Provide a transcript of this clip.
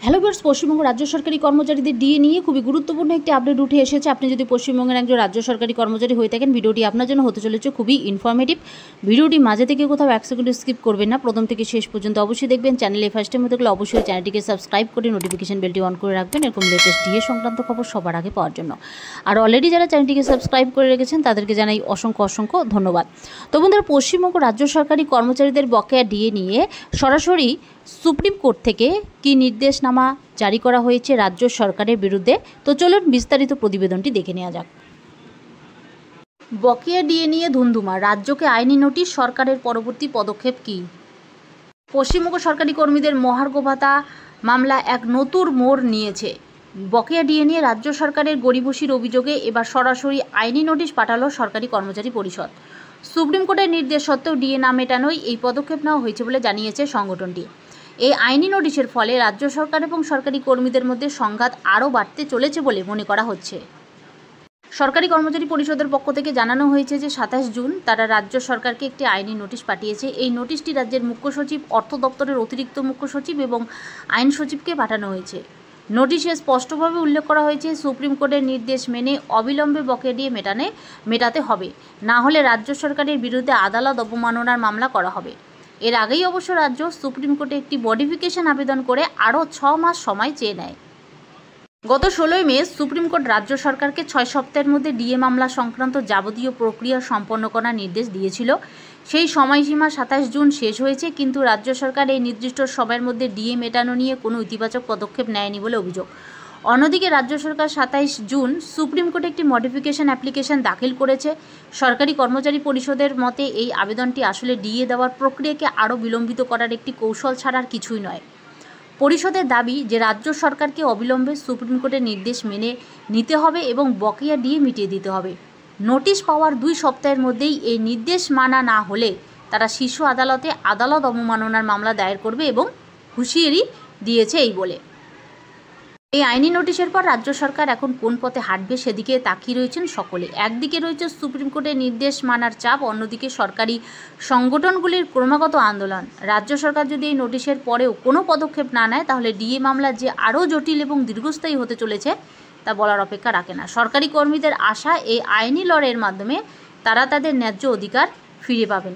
Hello viewers, Paschimbanga রাজ্য সরকারি কর্মচারীদের ডিএ নিয়ে খুবই গুরুত্বপূর্ণ একটি আপডেট উঠে এসেছে। আপনি যদি পশ্চিমবঙ্গের একজন রাজ্য সরকারি কর্মচারী হয়ে থাকেন, ভিডিওটি আপনার জন্য হতে চলেছে খুবই ইনফরমেটিভ। ভিডিওটি মাঝে থেকে কোথাও 1 সেকেন্ড স্কিপ করবেন না, প্রথম থেকে শেষ পর্যন্ত অবশ্যই দেখবেন। চ্যানেলে ফার্স্ট টাইম হতে গেলে অবশ্যই চ্যানেলটিকে সাবস্ক্রাইব করে নোটিফিকেশন বেলটি অন করে রাখবেন এরকম লেটেস্ট ডিএ সংক্রান্ত খবর সবার আগে পাওয়ার জন্য। আর অলরেডি যারা চ্যানেলটিকে সাবস্ক্রাইব করে রেখেছেন তাদেরকে জানাই অসংখ্য ধন্যবাদ। তো বন্ধুরা, পশ্চিমবঙ্গ রাজ্য সরকারি কর্মচারীদের বকেয়া ডিএ নিয়ে সরাসরি সুপ্রিম কোর্ট থেকে কি নির্দেশনামা জারি করা হয়েছে রাজ্য সরকারের বিরুদ্ধে, তো চলুন বিস্তারিত প্রতিবেদনটি দেখে নেওয়া যাক। বকেয়া ডিএ নিয়ে ধুন্ধুমা, রাজ্যকে আইনি নোটিশ, সরকারের পরবর্তী পদক্ষেপ কী? পশ্চিমবঙ্গ সরকারি কর্মীদের মহার্ঘ ভাতা মামলা এক নতুন মোড় নিয়েছে। বকেয়া ডিএ নিয়ে রাজ্য সরকারের গড়িমসির অভিযোগে এবার সরাসরি আইনি নোটিশ পাঠালো সরকারি কর্মচারী পরিষদ। সুপ্রিম কোর্টের নির্দেশ সত্ত্বেও ডিএ না মেটানোই এই পদক্ষেপ নেওয়া হয়েছে বলে জানিয়েছে সংগঠনটি। এই আইনি নোটিশের ফলে রাজ্য সরকার এবং সরকারি কর্মীদের মধ্যে সংঘাত আরও বাড়তে চলেছে বলে মনে করা হচ্ছে। সরকারি কর্মচারী পরিষদের পক্ষ থেকে জানানো হয়েছে যে 27 জুন তারা রাজ্য সরকারকে একটি আইনি নোটিশ পাঠিয়েছে। এই নোটিশটি রাজ্যের মুখ্য সচিব, অর্থ দপ্তরের অতিরিক্ত মুখ্য সচিব এবং আইন সচিবকে পাঠানো হয়েছে। নোটিশে স্পষ্টভাবে উল্লেখ করা হয়েছে, সুপ্রিম কোর্টের নির্দেশ মেনে অবিলম্বে বকেয়া ডিএ মেটাতে হবে, না হলে রাজ্য সরকারের বিরুদ্ধে আদালত অবমাননার মামলা করা হবে। এর আগেই অবশ্য রাজ্য সুপ্রিম কোর্টে একটি মডিফিকেশন আবেদন করে আরও 6 মাস সময় চেয়ে নেয়। গত 16 মে সুপ্রিম কোর্ট রাজ্য সরকারকে 6 সপ্তাহের মধ্যে ডিএ মামলা সংক্রান্ত যাবতীয় প্রক্রিয়া সম্পন্ন করার নির্দেশ দিয়েছিল। সেই সময়সীমা 27 জুন শেষ হয়েছে, কিন্তু রাজ্য সরকার এই নির্দিষ্ট সময়ের মধ্যে ডিএ মেটানো নিয়ে কোনো ইতিবাচক পদক্ষেপ নেয়নি বলে অভিযোগ। অন্যদিকে রাজ্য সরকার 27 জুন সুপ্রিম কোর্টে একটি মডিফিকেশন অ্যাপ্লিকেশন দাখিল করেছে। সরকারি কর্মচারী পরিষদের মতে এই আবেদনটি আসলে ডিএ দেওয়ার প্রক্রিয়াকে আরও বিলম্বিত করার একটি কৌশল ছাড়ার কিছুই নয়। পরিষদের দাবি যে রাজ্য সরকারকে অবিলম্বে সুপ্রিম কোর্টের নির্দেশ মেনে নিতে হবে এবং বকেয়া ডিএ মিটিয়ে দিতে হবে। নোটিশ পাওয়ার 2 সপ্তাহের মধ্যেই এই নির্দেশ মানা না হলে তারা শীর্ষ আদালতে আদালত অবমাননার মামলা দায়ের করবে এবং হুঁশিয়ারি দিয়েছে এই বলে। এই আইনি নোটিশের পর রাজ্য সরকার এখন কোন পথে হাঁটবে সেদিকে তাকিয়ে রয়েছেন সকলে। একদিকে রয়েছে সুপ্রিম কোর্টের নির্দেশ মানার চাপ, অন্যদিকে সরকারি সংগঠনগুলির ক্রমাগত আন্দোলন। রাজ্য সরকার যদি এই নোটিশের পরেও কোনো পদক্ষেপ না নেয় তাহলে ডিএ মামলা যে আরও জটিল এবং দীর্ঘস্থায়ী হতে চলেছে তা বলার অপেক্ষা রাখে না। সরকারি কর্মীদের আশা, এই আইনি লড়াইয়ের মাধ্যমে তারা তাদের ন্যায্য অধিকার ফিরে পাবেন।